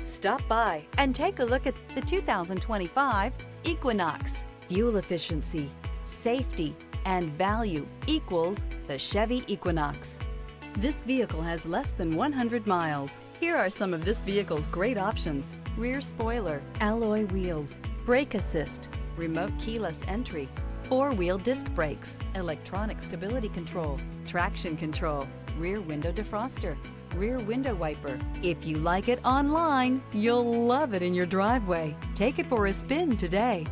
Stop by and take a look at the 2025 Equinox. Fuel efficiency, safety, and value equals the Chevy Equinox. This vehicle has less than 100 miles. Here are some of this vehicle's great options: rear spoiler, alloy wheels, brake assist, remote keyless entry, four-wheel disc brakes, electronic stability control, traction control, rear window defroster, rear window wiper. If you like it online, you'll love it in your driveway. Take it for a spin today.